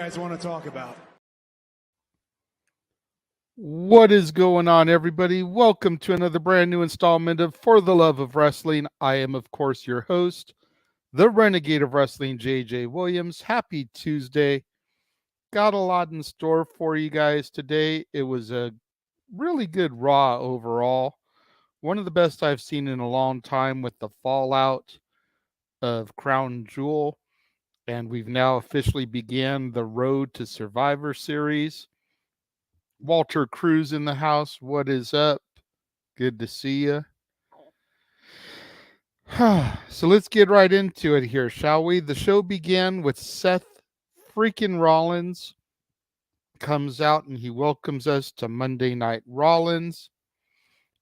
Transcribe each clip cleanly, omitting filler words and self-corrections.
guys want to talk about. What is going on, everybody? Welcome to another brand new installment of For the Love of Wrestling. I am, of course, your host, the Renegade of Wrestling, JJ Williams. Happy Tuesday. Got a lot in store for you guys today. It was a really good Raw overall. One of the best I've seen in a long time with the fallout of Crown Jewel. And we've now officially began the road to Survivor Series. Walter Cruz in the house. What is up? Good to see you. So let's get right into it here, shall we? The show began with Seth freaking Rollins comes out and he welcomes us to Monday Night Rollins.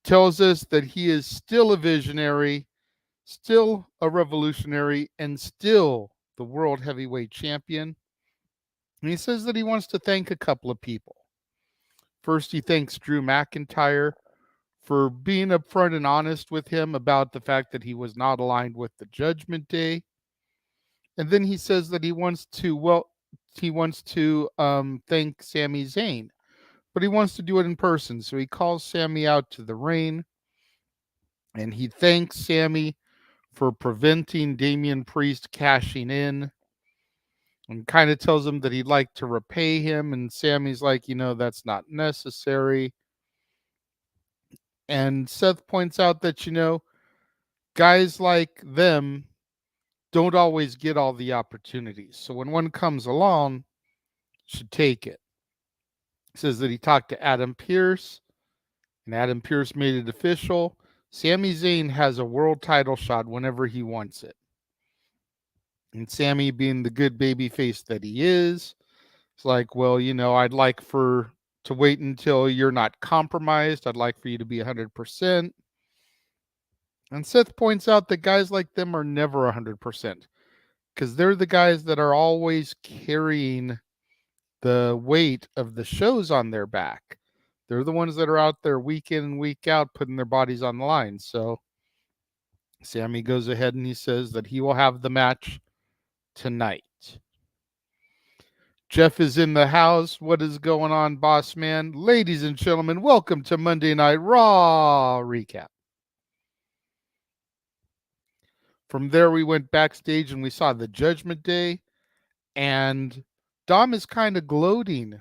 Tells us that he is still a visionary, still a revolutionary, and still the World Heavyweight Champion. And he says that he wants to thank a couple of people. First, he thanks Drew McIntyre for being upfront and honest with him about the fact that he was not aligned with the Judgment Day. And then he says that he wants to thank Sami Zayn, but he wants to do it in person. So he calls Sami out to the ring, and he thanks Sami for preventing Damian Priest cashing in, and kind of tells him that he'd like to repay him. And Sami's like, that's not necessary. And Seth points out that, guys like them don't always get all the opportunities. So when one comes along, should take it. He says that he talked to Adam Pearce, and Adam Pearce made it official. Sami Zayn has a world title shot whenever he wants it. And Sami, being the good baby face that he is, it's like, well, I'd like to wait until you're not compromised. I'd like for you to be 100%. And Seth points out that guys like them are never 100% because they're the guys that are always carrying the weight of the shows on their back. They're the ones that are out there week in and week out putting their bodies on the line. So Sami goes ahead and he says that he will have the match tonight. Jeff is in the house. What is going on, boss man? Ladies and gentlemen, welcome to Monday Night Raw recap. From there, we went backstage and we saw the Judgment Day, and Dom is kind of gloating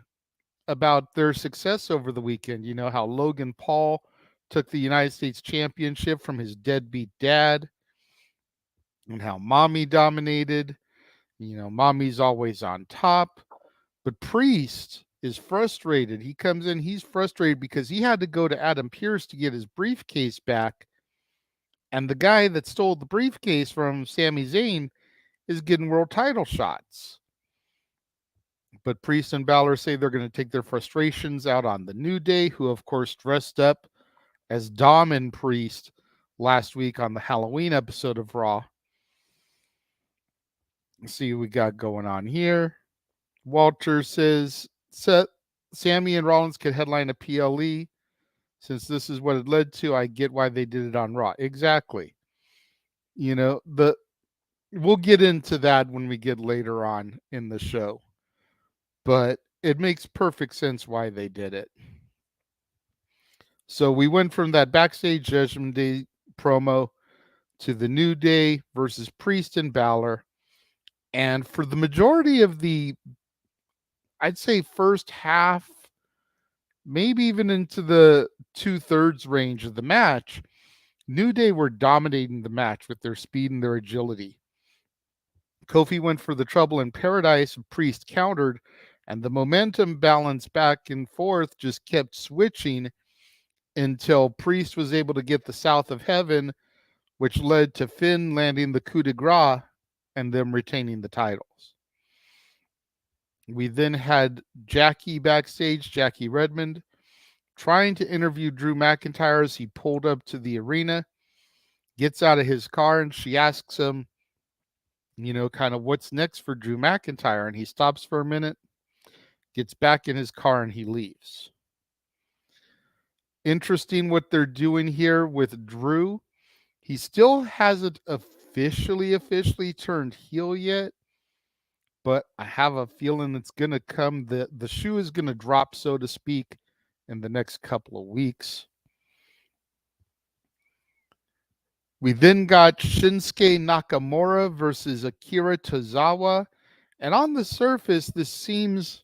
about their success over the weekend. You know how Logan Paul took the United States Championship from his deadbeat dad, and how Mommy dominated. Mommy's always on top. But Priest is frustrated. He comes in, he's frustrated because he had to go to Adam Pearce to get his briefcase back. And the guy that stole the briefcase from Sami Zayn is getting world title shots. But Priest and Balor say they're going to take their frustrations out on the New Day, who, of course, dressed up as Dom and Priest last week on the Halloween episode of Raw. Let's see what we got going on here. Walter says Sami and Rollins could headline a PLE. Since this is what it led to, I get why they did it on Raw. Exactly. We'll get into that when we get later on in the show. But it makes perfect sense why they did it. So we went from that backstage Judgment Day promo to the New Day versus Priest and Balor. And for the majority of the, I'd say, first half, maybe even into the 2/3 range of the match, New Day were dominating the match with their speed and their agility. Kofi went for the trouble in Paradise, Priest countered, and the momentum balance back and forth just kept switching until Priest was able to get the South of Heaven, which led to Finn landing the coup de grace and them retaining the titles. We then had Jackie backstage, Jackie Redmond, trying to interview Drew McIntyre as he pulled up to the arena, gets out of his car, and she asks him, kind of what's next for Drew McIntyre. And he stops for a minute, gets back in his car, and he leaves. Interesting what they're doing here with Drew. He still hasn't officially turned heel yet, but I have a feeling it's going to come. The shoe is going to drop, so to speak, in the next couple of weeks. We then got Shinsuke Nakamura versus Akira Tozawa. And on the surface, this seems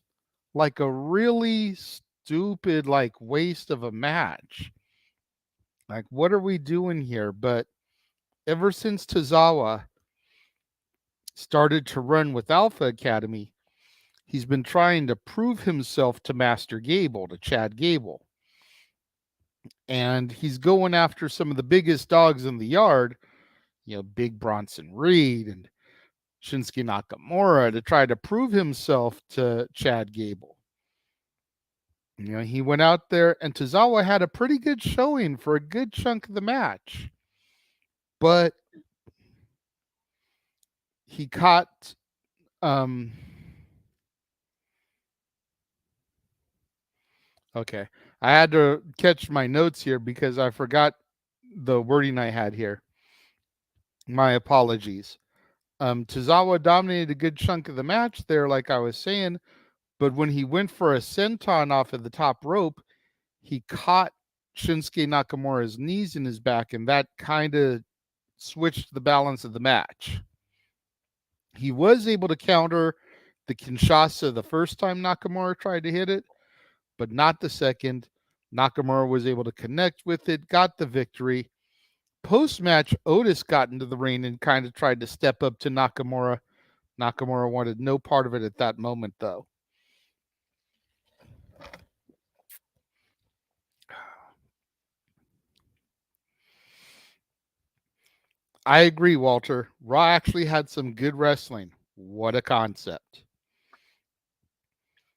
like a really stupid, like, waste of a match. Like, what are we doing here? But ever since Tozawa started to run with Alpha Academy, he's been trying to prove himself to Master Gable, to Chad Gable. And he's going after some of the biggest dogs in the yard, Big Bronson Reed and Shinsuke Nakamura, to try to prove himself to Chad Gable. He went out there, and Tozawa had a pretty good showing for a good chunk of the match. But he caught okay. I had to catch my notes here because I forgot the wording I had here. My apologies. Tozawa dominated a good chunk of the match there, like I was saying, but when he went for a senton off of the top rope, he caught Shinsuke Nakamura's knees in his back, and that kind of switched the balance of the match. He was able to counter the Kinshasa the first time Nakamura tried to hit it, but not the second. Nakamura was able to connect with it, got the victory. Post-match, Otis got into the ring and kind of tried to step up to Nakamura. Nakamura wanted no part of it at that moment, though. I agree, Walter. Raw actually had some good wrestling. What a concept.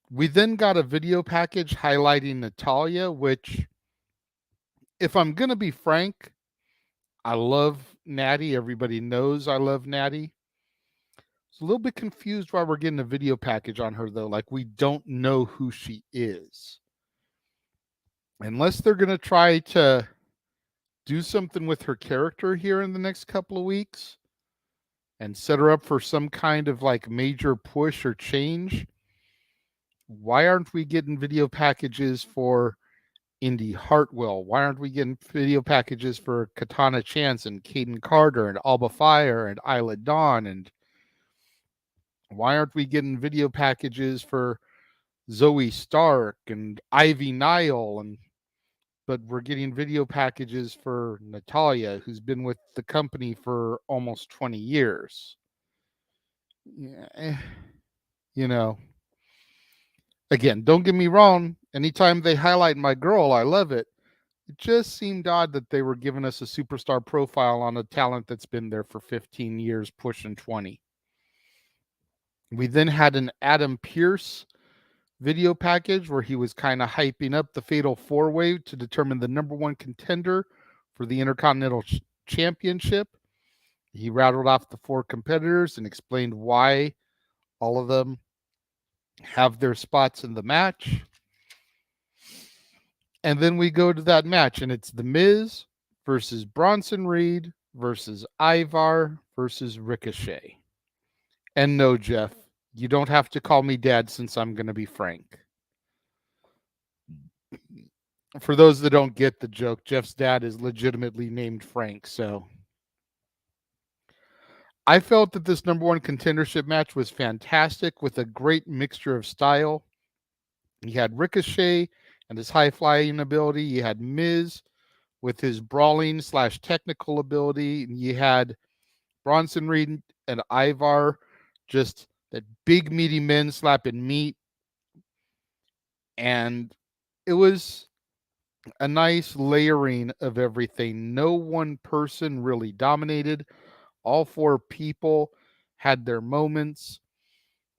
We then got a video package highlighting Natalya, which, if I'm going to be frank, I love Natty. Everybody knows I love Natty. It's a little bit confused why we're getting a video package on her, though. Like, we don't know who she is. Unless they're going to try to do something with her character here in the next couple of weeks and set her up for some kind of like major push or change. Why aren't we getting video packages for Indy Hartwell? Why aren't we getting video packages for Katana Chance and Caden Carter and Alba Fire and Isla Dawn? And why aren't we getting video packages for Zoe Stark and Ivy Nile? But we're getting video packages for Natalya, who's been with the company for almost 20 years. Yeah, again, don't get me wrong. Anytime they highlight my girl, I love it. It just seemed odd that they were giving us a superstar profile on a talent that's been there for 15 years, pushing 20. We then had an Adam Pearce video package where he was kind of hyping up the Fatal 4-Way to determine the number one contender for the Intercontinental Championship. He rattled off the 4 competitors and explained why all of them have their spots in the match. And then we go to that match, and it's The Miz versus Bronson Reed versus Ivar versus Ricochet. And no, Jeff, you don't have to call me Dad since I'm going to be frank. For those that don't get the joke, Jeff's dad is legitimately named Frank, so I felt that this number one contendership match was fantastic with a great mixture of style. You had Ricochet and his high-flying ability. You had Miz with his brawling/technical ability. And you had Bronson Reed and Ivar, just that big meaty men slapping meat. And it was a nice layering of everything. No one person really dominated. All 4 people had their moments.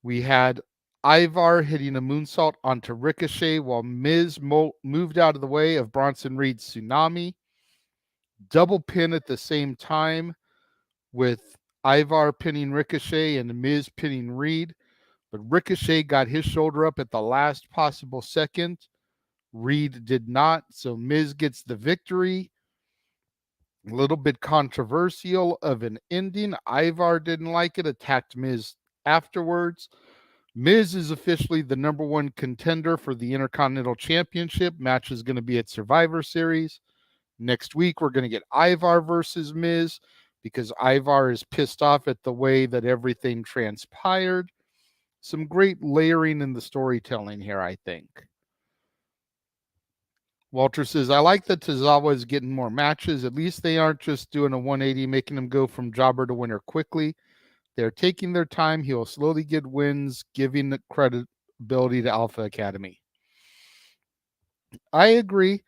We had Ivar hitting a moonsault onto Ricochet while Miz moved out of the way of Bronson Reed's tsunami. Double pin at the same time with Ivar pinning Ricochet and Miz pinning Reed. But Ricochet got his shoulder up at the last possible second. Reed did not, so Miz gets the victory. A little bit controversial of an ending. Ivar didn't like it, attacked Miz afterwards. Miz is officially the number one contender for the Intercontinental Championship. Match is going to be at Survivor Series. Next week, we're going to get Ivar versus Miz because Ivar is pissed off at the way that everything transpired. Some great layering in the storytelling here, I think. Walter says, I like that Tozawa is getting more matches. At least they aren't just doing a 180, making him go from jobber to winner quickly. They're taking their time. He'll slowly get wins, giving the credibility to Alpha Academy. I agree.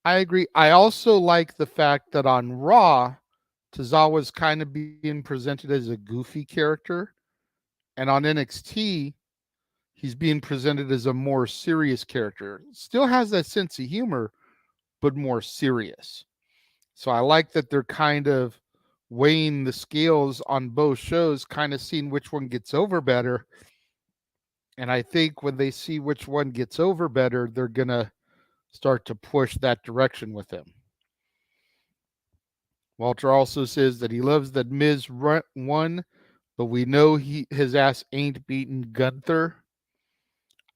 I also like the fact that on Raw, Tozawa's kind of being presented as a goofy character. And on NXT, he's being presented as a more serious character. Still has that sense of humor, but more serious. So I like that they're kind of weighing the scales on both shows, kind of seeing which one gets over better. And I think when they see which one gets over better, they're going to start to push that direction with him. Walter also says that he loves that Miz won, but we know his ass ain't beating Gunther.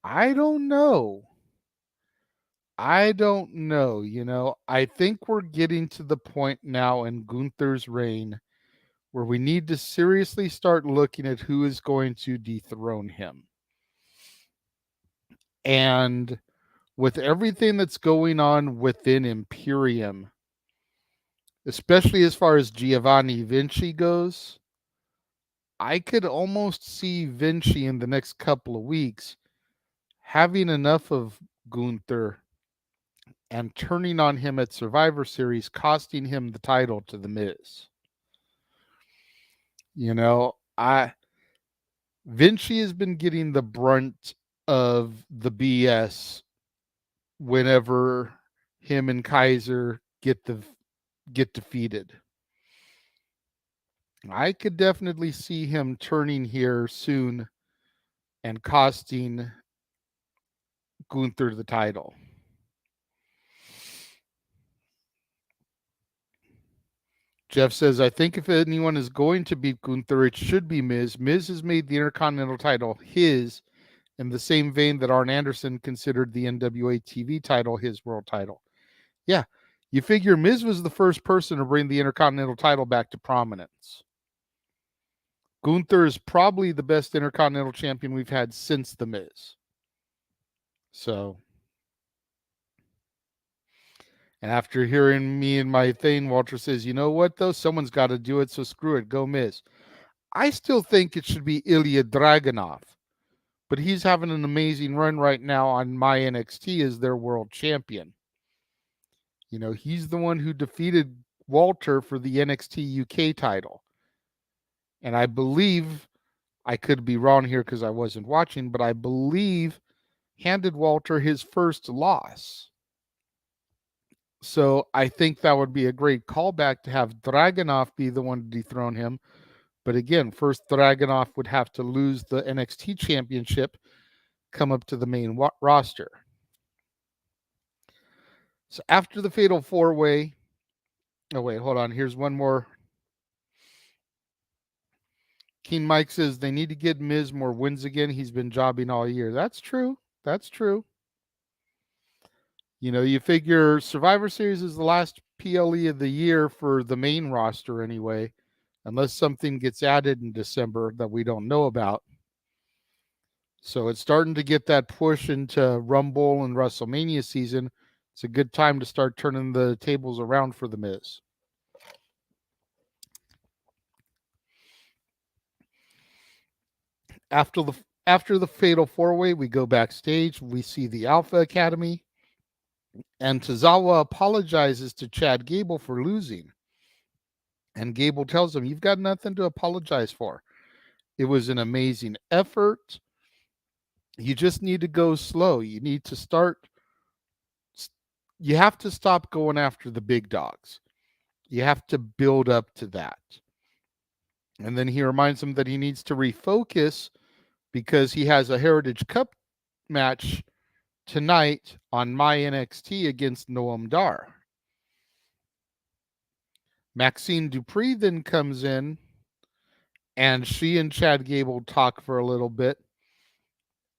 I don't know. I think we're getting to the point now in Gunther's reign where we need to seriously start looking at who is going to dethrone him. And with everything that's going on within Imperium, especially as far as Giovanni Vinci goes, I could almost see Vinci in the next couple of weeks having enough of Gunther and turning on him at Survivor Series, costing him the title to The Miz. Vinci has been getting the brunt of the BS whenever him and Kaiser get defeated. I could definitely see him turning here soon and costing Gunther the title. Jeff says, I think if anyone is going to beat Gunther, it should be Miz. Miz has made the Intercontinental title his in the same vein that Arn Anderson considered the NWA TV title his world title. Yeah, you figure Miz was the first person to bring the Intercontinental title back to prominence. Gunther is probably the best Intercontinental champion we've had since The Miz. So, and after hearing me and my thing, Walter says, you know what, though? Someone's got to do it, so screw it. Go Miz. I still think it should be Ilya Dragunov, but he's having an amazing run right now on My NXT as their world champion. He's the one who defeated Walter for the NXT UK title. And I believe, I could be wrong here because I wasn't watching, but I believe handed Walter his first loss. So I think that would be a great callback to have Dragunov be the one to dethrone him. But again, first Dragunov would have to lose the NXT championship, come up to the main roster. So after the Fatal 4-Way, oh wait, hold on. Here's one more. King Mike says they need to get Miz more wins again. He's been jobbing all year. That's true. You figure Survivor Series is the last PLE of the year for the main roster anyway, unless something gets added in December that we don't know about. So it's starting to get that push into Rumble and WrestleMania season. It's a good time to start turning the tables around for The Miz. After the Fatal 4-Way, we go backstage. We see the Alpha Academy. And Tozawa apologizes to Chad Gable for losing. And Gable tells him, you've got nothing to apologize for. It was an amazing effort. You just need to go slow. You have to stop going after the big dogs. You have to build up to that. And then he reminds him that he needs to refocus because he has a Heritage Cup match tonight on My NXT against Noam Dar. Maxine Dupree then comes in And she and Chad Gable talk for a little bit.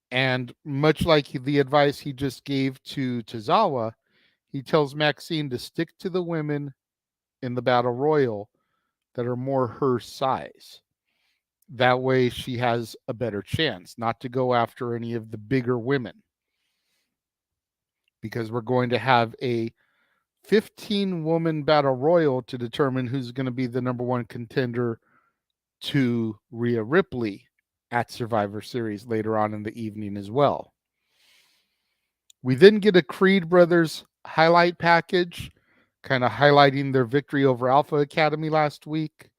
And much like the advice he just gave to Tozawa, he tells Maxine to stick to the women in the battle royal that are more her size. That way she has a better chance, not to go after any of the bigger women, because we're going to have a 15-woman battle royal to determine who's going to be the number one contender to Rhea Ripley at Survivor Series later on in the evening as well. We then get a Creed Brothers highlight package, kind of highlighting their victory over Alpha Academy last week.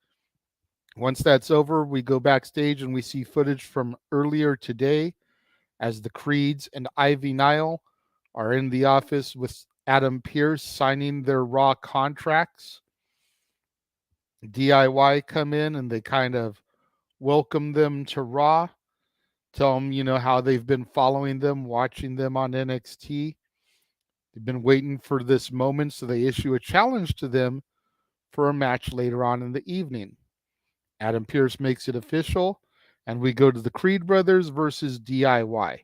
Once that's over, we go backstage and we see footage from earlier today as the Creeds and Ivy Nile are in the office with Adam Pearce signing their Raw contracts. DIY come in and they kind of welcome them to Raw, tell them, how they've been following them, watching them on NXT. They've been waiting for this moment, so they issue a challenge to them for a match later on in the evening. Adam Pearce makes it official, and we go to the Creed Brothers versus DIY.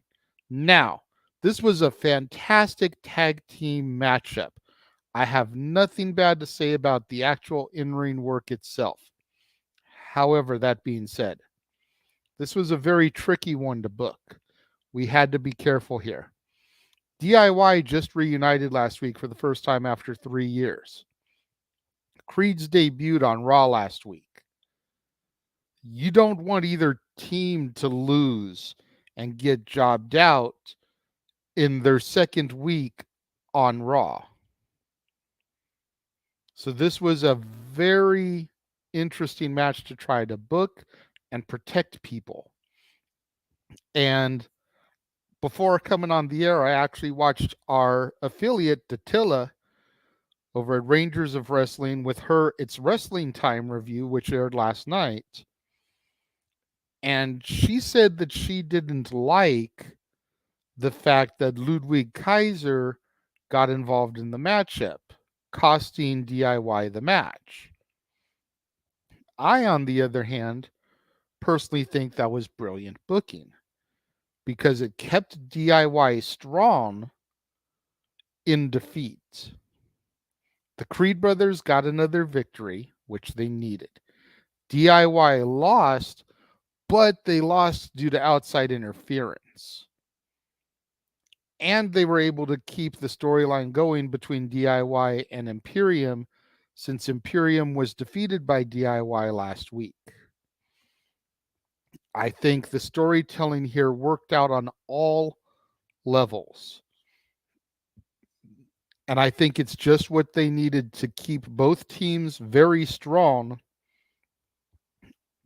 Now, this was a fantastic tag team matchup. I have nothing bad to say about the actual in-ring work itself. However, that being said, this was a very tricky one to book. We had to be careful here. DIY just reunited last week for the first time after 3 years. Creeds debuted on Raw last week. You don't want either team to lose and get jobbed out in their second week on Raw. So this was a very interesting match to try to book and protect people. And before coming on the air, I actually watched our affiliate, Datilla, over at Rangers of Wrestling with her It's Wrestling Time review, which aired last night. And she said that she didn't like the fact that Ludwig Kaiser got involved in the matchup, costing DIY the match. I, on the other hand, personally think that was brilliant booking because it kept DIY strong in defeat. The Creed brothers got another victory, which they needed. DIY lost, but they lost due to outside interference. And they were able to keep the storyline going between DIY and Imperium, since Imperium was defeated by DIY last week. I think the storytelling here worked out on all levels. And I think it's just what they needed to keep both teams very strong,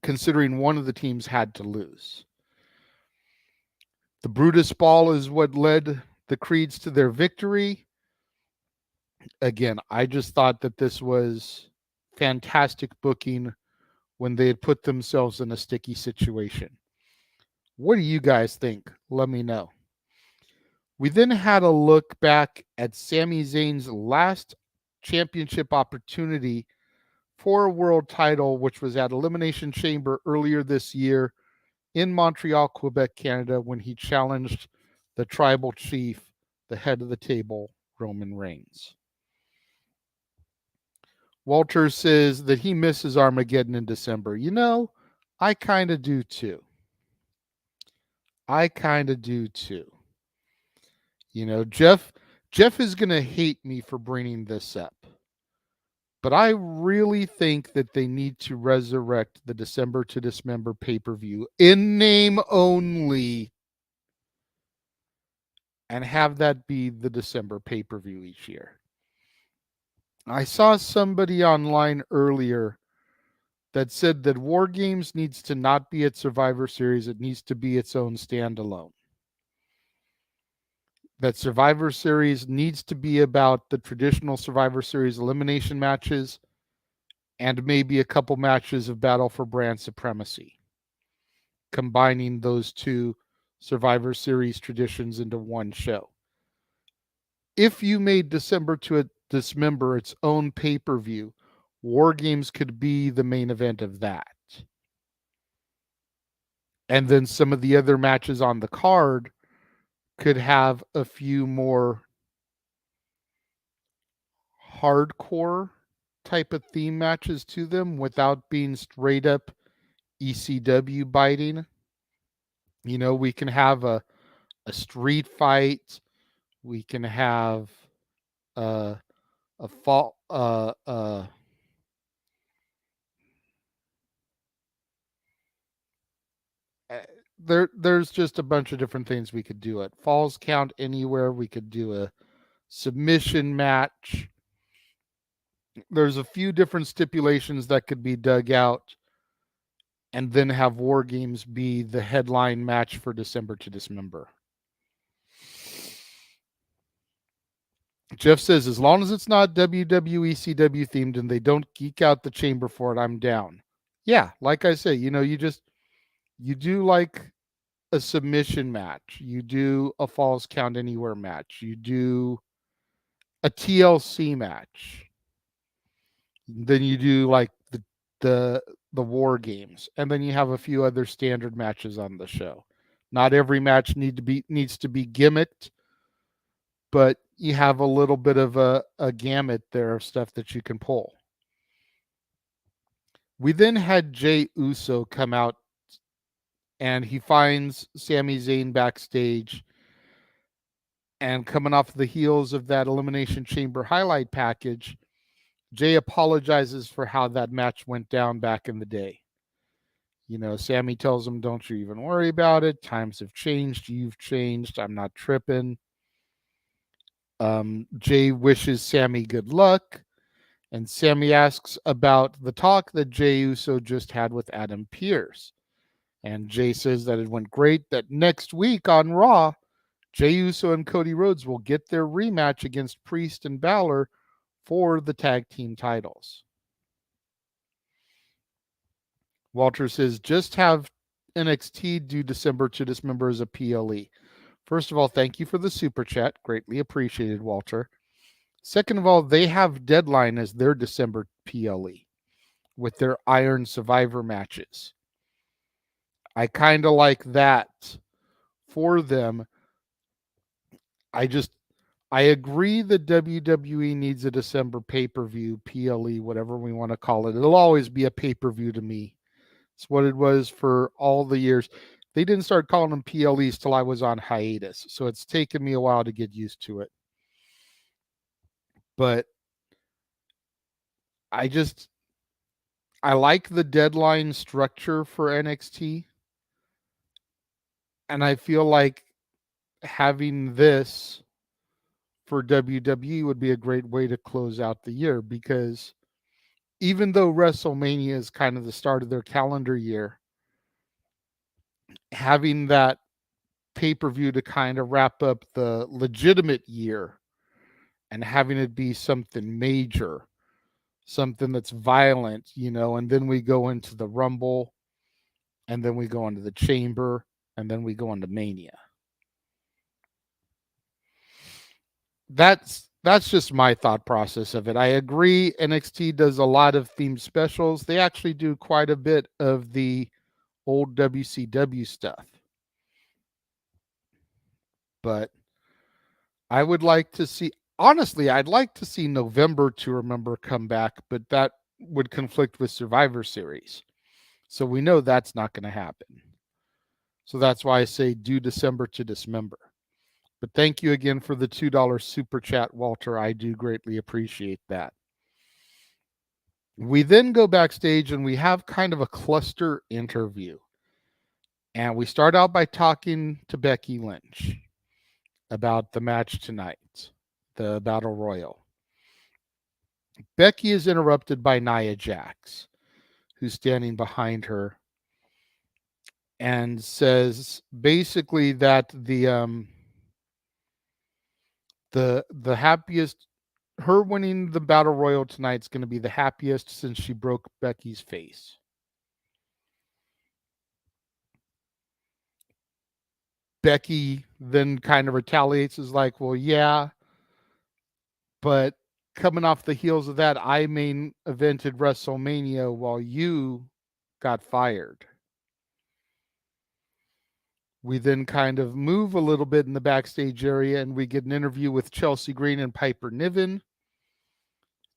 considering one of the teams had to lose. The Brutus Ball is what led the Creeds to their victory. Again, I just thought that this was fantastic booking when they had put themselves in a sticky situation. What do you guys think? Let me know. We then had a look back at Sami Zayn's last championship opportunity for a world title, which was at Elimination Chamber earlier this year in Montreal, Quebec, Canada, when he challenged the tribal chief, the head of the table, Roman Reigns. Walter says that he misses Armageddon in December. I kind of do too. Jeff is going to hate me for bringing this up. But I really think that they need to resurrect the December to Dismember pay-per-view in name only and have that be the December pay-per-view each year. I saw somebody online earlier that said that War Games needs to not be at Survivor Series. It needs to be its own standalone. That Survivor Series needs to be about the traditional Survivor Series elimination matches and maybe a couple matches of Battle for Brand Supremacy, combining those two Survivor Series traditions into one show. If you made December to Dismember its own pay-per-view, War Games could be the main event of that. And then some of the other matches on the card could have a few more hardcore type of theme matches to them without being straight up ECW biting. We can have a street fight. We can have a fall. There's just a bunch of different things we could do. It falls count anywhere. We could do a submission match. There's a few different stipulations that could be dug out, and then have War Games be the headline match for December to Dismember. Jeff says, as long as it's not WWE CW themed and they don't geek out the chamber for it, I'm down. Yeah, like I say, you do like a submission match. You do a falls count anywhere match. You do a TLC match. Then you do like the War Games, and then you have a few other standard matches on the show. Not every match needs to be gimmicked, but you have a little bit of a gamut there of stuff that you can pull. We then had Jey Uso come out, and he finds Sami Zayn backstage, and coming off the heels of that Elimination Chamber highlight package, Jey apologizes for how that match went down back in the day. Sami tells him, don't you even worry about it. Times have changed. You've changed. I'm not tripping. Jey wishes Sami good luck. And Sami asks about the talk that Jey Uso just had with Adam Pearce. And Jey says that it went great, that next week on Raw, Jey Uso and Cody Rhodes will get their rematch against Priest and Balor for the tag team titles. Walter says, just have NXT do December to Dismember as a PLE. First of all, thank you for the super chat. Greatly appreciated, Walter. Second of all, they have Deadline as their December PLE with their Iron Survivor matches. I kind of like that for them. I agree that WWE needs a December pay-per-view, PLE, whatever we want to call it. It'll always be a pay-per-view to me. It's what it was for all the years. They didn't start calling them PLEs till I was on hiatus, so it's taken me a while to get used to it. But I like the Deadline structure for NXT, and I feel like having this for WWE would be a great way to close out the year, because even though WrestleMania is kind of the start of their calendar year, having that pay-per-view to kind of wrap up the legitimate year and having it be something major, something that's violent, and then we go into the Rumble, and then we go into the Chamber, and then we go into Mania. That's just my thought process of it. I agree NXT does a lot of themed specials. They actually do quite a bit of the old WCW stuff. But I would like to see, honestly, I'd like to see November to Remember come back, but that would conflict with Survivor Series. So we know that's not going to happen. So that's why I say do December to Dismember. But thank you again for the $2 super chat, Walter. I do greatly appreciate that. We then go backstage and we have kind of a cluster interview. And we start out by talking to Becky Lynch about the match tonight, the Battle Royal. Becky is interrupted by Nia Jax, who's standing behind her, and says basically that the happiest, her winning the Battle Royal tonight is going to be the happiest since she broke Becky's face. Becky then kind of retaliates, is like, well, yeah, but coming off the heels of that, I main evented WrestleMania while you got fired. We then kind of move a little bit in the backstage area and we get an interview with Chelsea Green and Piper Niven,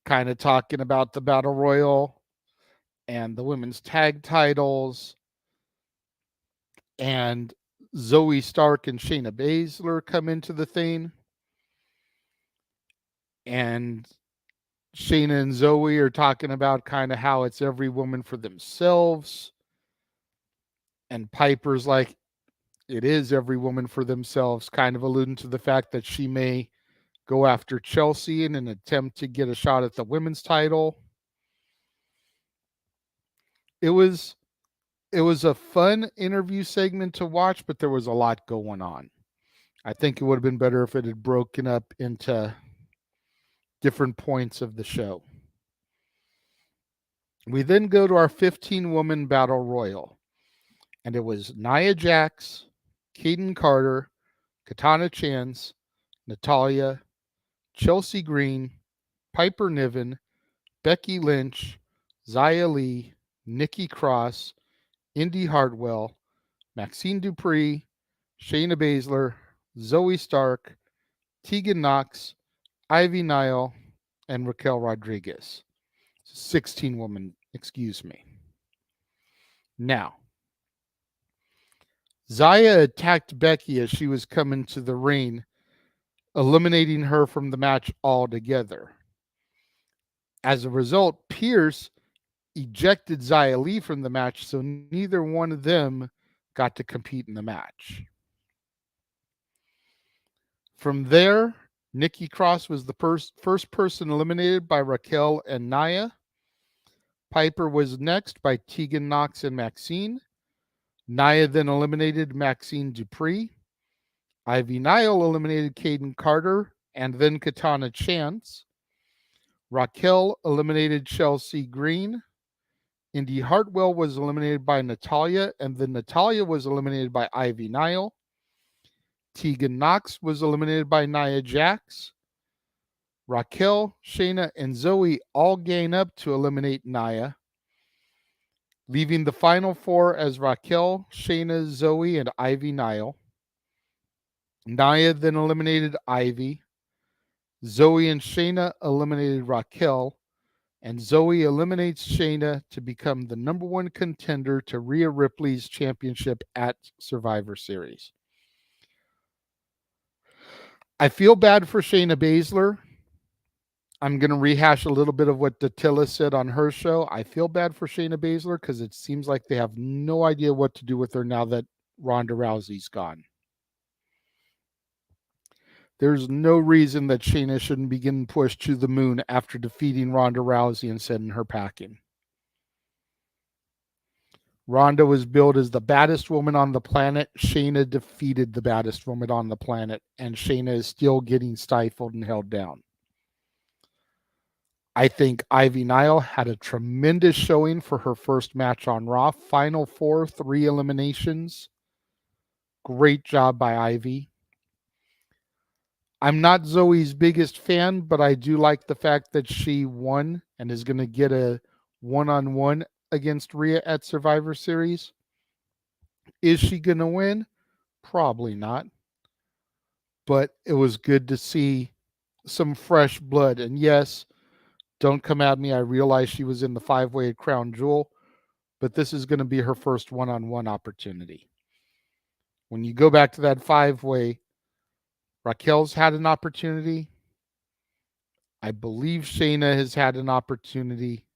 kind of talking about the Battle Royal and the women's tag titles. And Zoe Stark and Shayna Baszler come into the thing. And Shayna and Zoe are talking about kind of how it's every woman for themselves. And Piper's like, it is every woman for themselves, kind of alluding to the fact that she may go after Chelsea in an attempt to get a shot at the women's title. It was a fun interview segment to watch, but there was a lot going on. I think it would have been better if it had broken up into different points of the show. We then go to our 15-woman battle royal, and it was Nia Jax, Kaden Carter, Katana Chance, Natalya, Chelsea Green, Piper Niven, Becky Lynch, Xia Li, Nikki Cross, Indy Hartwell, Maxine Dupree, Shayna Baszler, Zoe Stark, Tegan Knox, Ivy Nile, and Raquel Rodriguez. 16 women, excuse me. Now, Xia attacked Becky as she was coming to the ring, eliminating her from the match altogether. As a result, Pierce ejected Xia Li from the match, so neither one of them got to compete in the match. From there, Nikki Cross was the first person eliminated by Raquel and Nia. Piper was next by Tegan Knox and Maxine. Nia then eliminated Maxine Dupree. Ivy Nile eliminated Kaden Carter and then Katana Chance. Raquel eliminated Chelsea Green. Indy Hartwell was eliminated by Natalya, and then Natalya was eliminated by Ivy Nile. Tegan Knox was eliminated by Nia Jax. Raquel, Shayna, and Zoe all gain up to eliminate Nia, leaving the final four as Raquel, Shayna, Zoe, and Ivy Nile. Nia then eliminated Ivy. Zoe and Shayna eliminated Raquel, and Zoe eliminates Shayna to become the number one contender to Rhea Ripley's championship at Survivor Series. I feel bad for Shayna Baszler. I'm going to rehash a little bit of what Datilla said on her show. I feel bad for Shayna Baszler because it seems like they have no idea what to do with her now that Ronda Rousey's gone. There's no reason that Shayna shouldn't be getting pushed to the moon after defeating Ronda Rousey and sending her packing. Ronda was billed as the baddest woman on the planet. Shayna defeated the baddest woman on the planet, and Shayna is still getting stifled and held down. I think Ivy Nile had a tremendous showing for her first match on Raw. Final four, 3 eliminations. Great job by Ivy. I'm not Zoe's biggest fan, but I do like the fact that she won and is going to get a one-on-one against Rhea at Survivor Series. Is she going to win? Probably not. But it was good to see some fresh blood. And yes, don't come at me. I realize she was in the 5-way at Crown Jewel, but this is going to be her first one-on-one opportunity. When you go back to that 5-way, Raquel's had an opportunity. I believe Shayna has had an opportunity.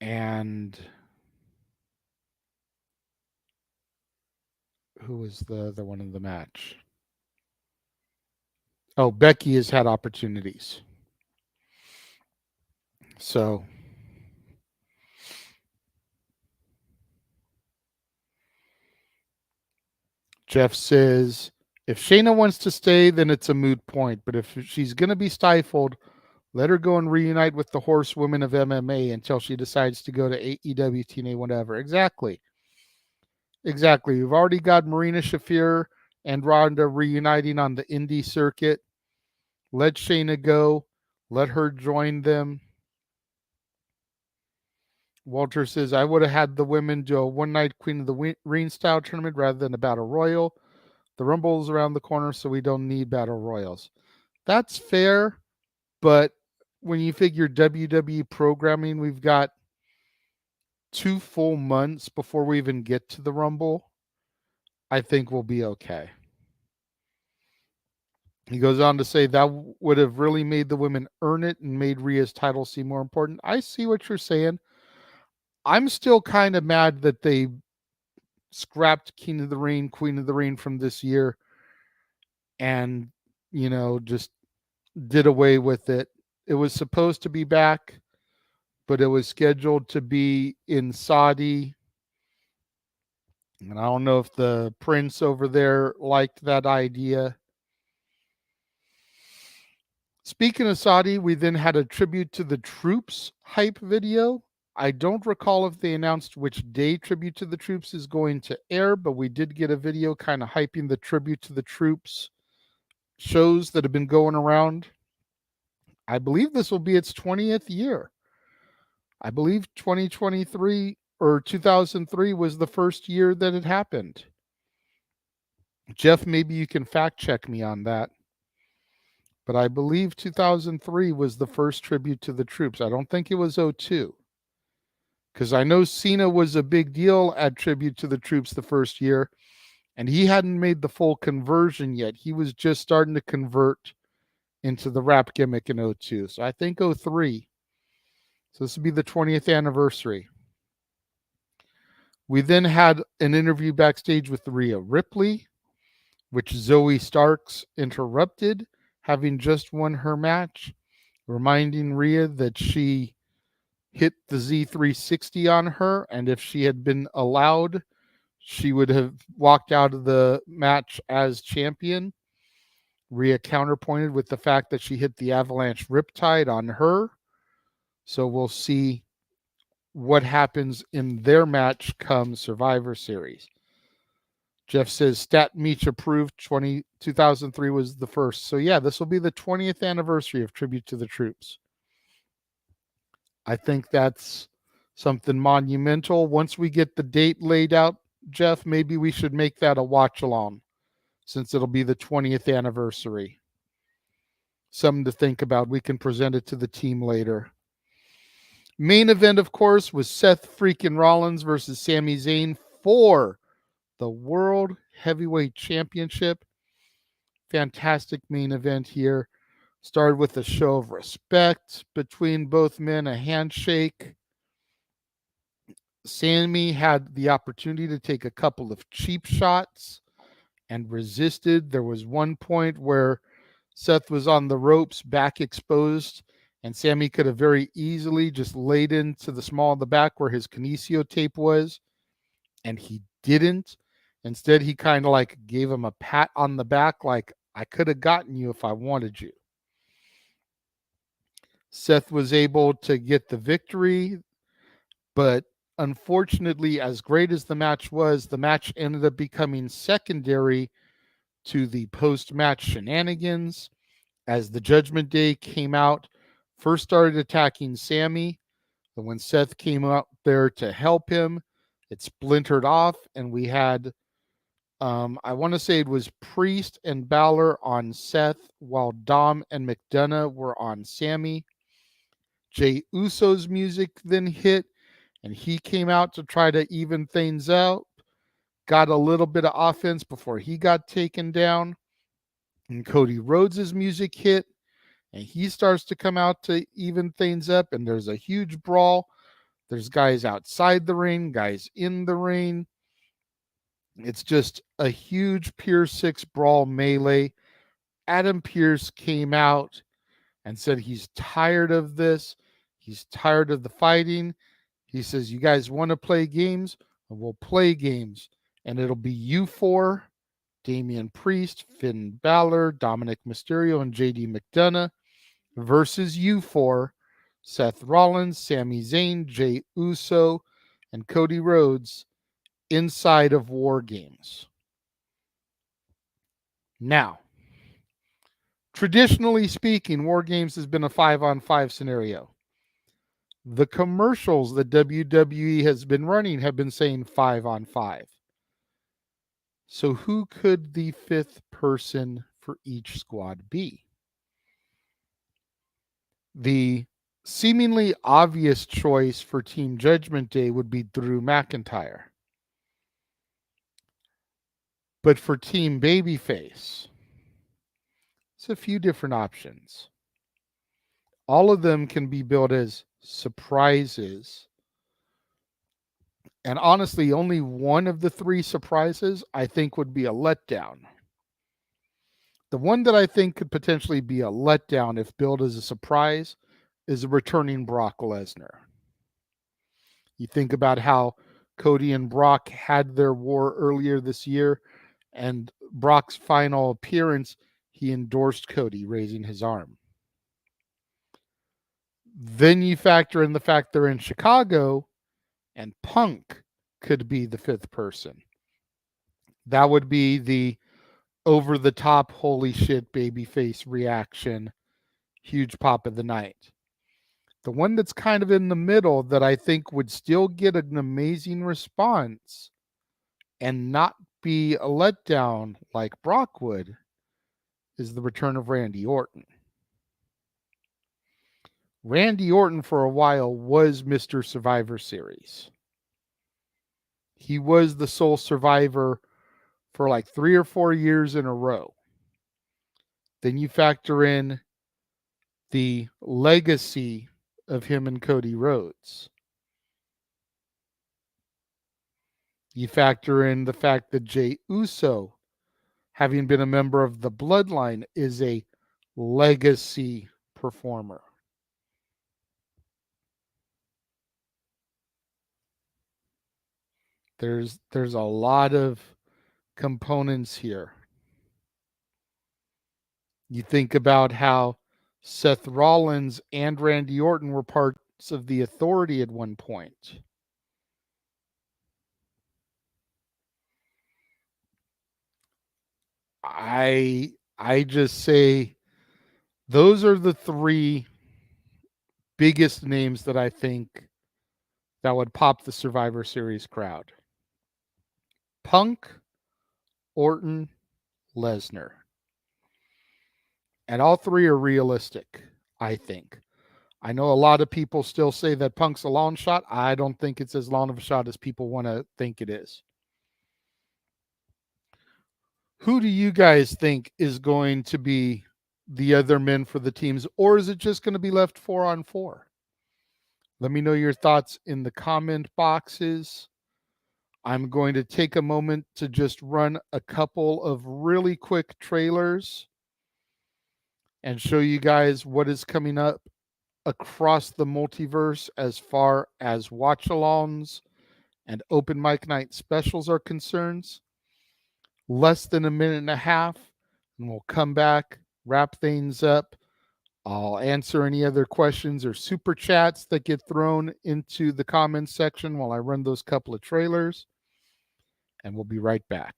And who was the other one in the match? Oh, Becky has had opportunities. So Jeff says, if Shayna wants to stay, then it's a moot point. But if she's going to be stifled, let her go and reunite with the horsewomen of MMA until she decides to go to AEW, TNA, whatever. Exactly. We've already got Marina Shafir and Ronda reuniting on the indie circuit. Let Shayna go. Let her join them. Walter says, I would have had the women do a one-night Queen of the Ring style tournament rather than a battle royal. The Rumble's around the corner, so we don't need battle royals. That's fair, but when you figure WWE programming, we've got 2 full months before we even get to the Rumble. I think we'll be okay. He goes on to say that would have really made the women earn it and made Rhea's title seem more important. I see what you're saying. I'm still kind of mad that they scrapped King of the Ring, Queen of the Ring from this year and, just did away with it. It was supposed to be back, but it was scheduled to be in Saudi. And I don't know if the prince over there liked that idea. Speaking of Saudi, we then had a tribute to the troops hype video. I don't recall if they announced which day Tribute to the Troops is going to air, but we did get a video kind of hyping the Tribute to the Troops shows that have been going around. I believe this will be its 20th year. I believe 2023 or 2003 was the first year that it happened. Jeff, maybe you can fact check me on that. But I believe 2003 was the first Tribute to the Troops. I don't think it was 02. Because I know Cena was a big deal at Tribute to the Troops the first year, and he hadn't made the full conversion yet. He was just starting to convert into the rap gimmick in 02. So I think 03. So this would be the 20th anniversary. We then had an interview backstage with Rhea Ripley, which Zoe Starks interrupted, having just won her match, reminding Rhea that she hit the Z360 on her, and if she had been allowed, she would have walked out of the match as champion. Rhea counterpointed with the fact that she hit the Avalanche Riptide on her. So we'll see what happens in their match come Survivor Series. Jeff says Stat Meech approved 2003 was the first. So yeah, this will be the 20th anniversary of Tribute to the Troops. I think that's something monumental. Once we get the date laid out, Jeff, maybe we should make that a watch along since it'll be the 20th anniversary. Something to think about. We can present it to the team later. Main event, of course, was Seth freaking Rollins versus Sami Zayn for the World Heavyweight Championship. Fantastic main event here. Started with a show of respect between both men, a handshake. Sami had the opportunity to take a couple of cheap shots and resisted. There was one point where Seth was on the ropes, back exposed, and Sami could have very easily just laid into the small of the back where his kinesio tape was, and he didn't. Instead, he kind of like gave him a pat on the back, like, I could have gotten you if I wanted you. Seth was able to get the victory, but unfortunately, as great as the match was, the match ended up becoming secondary to the post-match shenanigans as the Judgment Day came out, first started attacking Sami, and when Seth came out there to help him, it splintered off, and we had, I want to say it was Priest and Balor on Seth, while Dom and McDonough were on Sami. Jey Uso's music then hit, and he came out to try to even things out. Got a little bit of offense before he got taken down. And Cody Rhodes' music hit, and he starts to come out to even things up, and there's a huge brawl. There's guys outside the ring, guys in the ring. It's just a huge Pier 6 brawl melee. Adam Pearce came out and said he's tired of this. He's tired of the fighting. He says, you guys want to play games? We'll play games. And it'll be you four, Damian Priest, Finn Balor, Dominic Mysterio, and JD McDonough versus you four, Seth Rollins, Sami Zayn, Jey Uso, and Cody Rhodes inside of War Games. Now, traditionally speaking, War Games has been a 5-on-5 scenario. The commercials that WWE has been running have been saying 5-on-5. So who could the fifth person for each squad be? The seemingly obvious choice for Team Judgment Day would be Drew McIntyre. But for Team Babyface, it's a few different options. All of them can be billed as surprises. And honestly, only one of the three surprises I think would be a letdown. The one that I think could potentially be a letdown if billed as a surprise is a returning Brock Lesnar. You think about how Cody and Brock had their war earlier this year, and Brock's final appearance, he endorsed Cody, raising his arm. Then you factor in the fact they're in Chicago, and Punk could be the fifth person. That would be the over-the-top, holy shit, babyface reaction, huge pop of the night. The one that's kind of in the middle that I think would still get an amazing response and not be a letdown like Brock would is the return of Randy Orton. Randy Orton for a while was Mr. Survivor Series. He was the sole survivor for like 3 or 4 years in a row. Then you factor in the legacy of him and Cody Rhodes. You factor in the fact that Jey Uso, having been a member of the Bloodline, is a legacy performer. There's a lot of components here. You think about how Seth Rollins and Randy Orton were parts of the Authority at one point. I just say those are the three biggest names that I think that would pop the Survivor Series crowd. Punk, Orton, Lesnar. And all three are realistic, I think. I know a lot of people still say that Punk's a long shot. I don't think it's as long of a shot as people want to think it is. Who do you guys think is going to be the other men for the teams, or is it just going to be left 4-on-4? Let me know your thoughts in the comment boxes. I'm going to take a moment to just run a couple of really quick trailers and show you guys what is coming up across the multiverse as far as watch-alongs and open mic night specials are concerned. Less than a minute and a half, and we'll come back, wrap things up. I'll answer any other questions or super chats that get thrown into the comments section while I run those couple of trailers, and we'll be right back.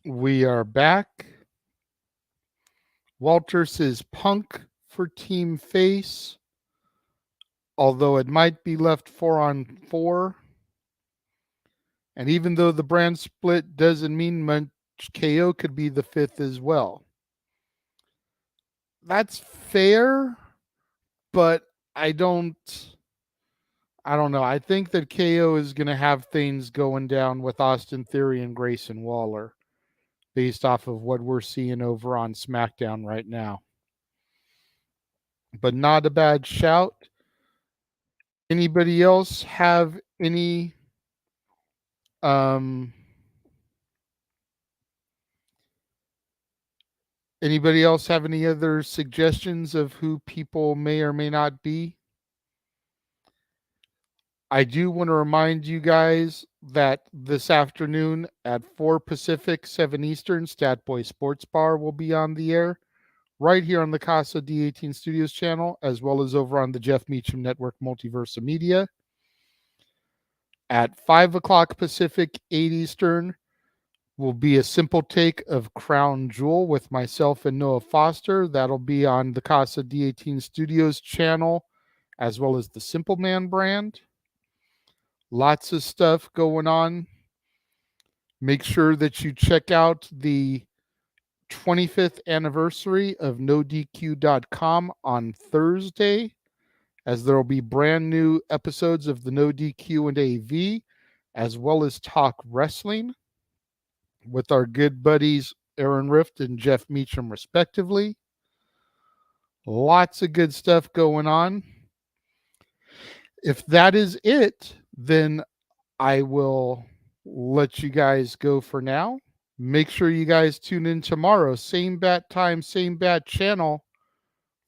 We are back. Walter says Punk for Team Face, although it might be left 4-on-4. And even though the brand split doesn't mean much, KO could be the 5th as well. That's fair, but I don't know. I think that KO is going to have things going down with Austin Theory and Grayson Waller based off of what we're seeing over on SmackDown right now. But not a bad shout. Anybody else have any anybody else have any other suggestions of who people may or may not be? I do want to remind you guys that this afternoon at 4 Pacific, 7 Eastern, Stat Boy Sports Bar will be on the air right here on the Casa D18 Studios channel, as well as over on the Jeff Meacham Network Multiversa Media. At 5 o'clock Pacific, 8 Eastern, will be a simple take of Crown Jewel with myself and Noah Foster. That'll be on the Casa D18 Studios channel, as well as the Simple Man brand. Lots of stuff going on. Make sure that you check out the 25th anniversary of NoDQ.com on Thursday, as there will be brand new episodes of the No DQ and AV, as well as Talk Wrestling with our good buddies Aaron Rift and Jeff Meacham, respectively. Lots of good stuff going on. If that is it, then I will let you guys go for now. Make sure you guys tune in tomorrow, same bat time, same bat channel,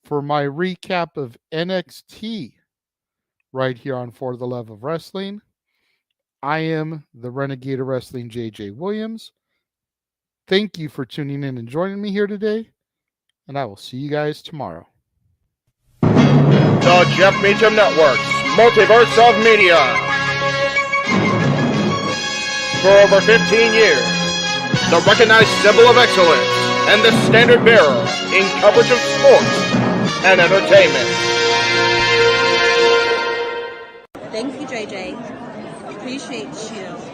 for my recap of NXT right here on For the Love of Wrestling. I am the Renegade of Wrestling, JJ Williams. Thank you for tuning in and joining me here today, and I will see you guys tomorrow. The Jeff Meacham Network's Multiverse of Media. For over 15 years, the recognized symbol of excellence and the standard bearer in coverage of sports and entertainment. Thank you, JJ. Appreciate you.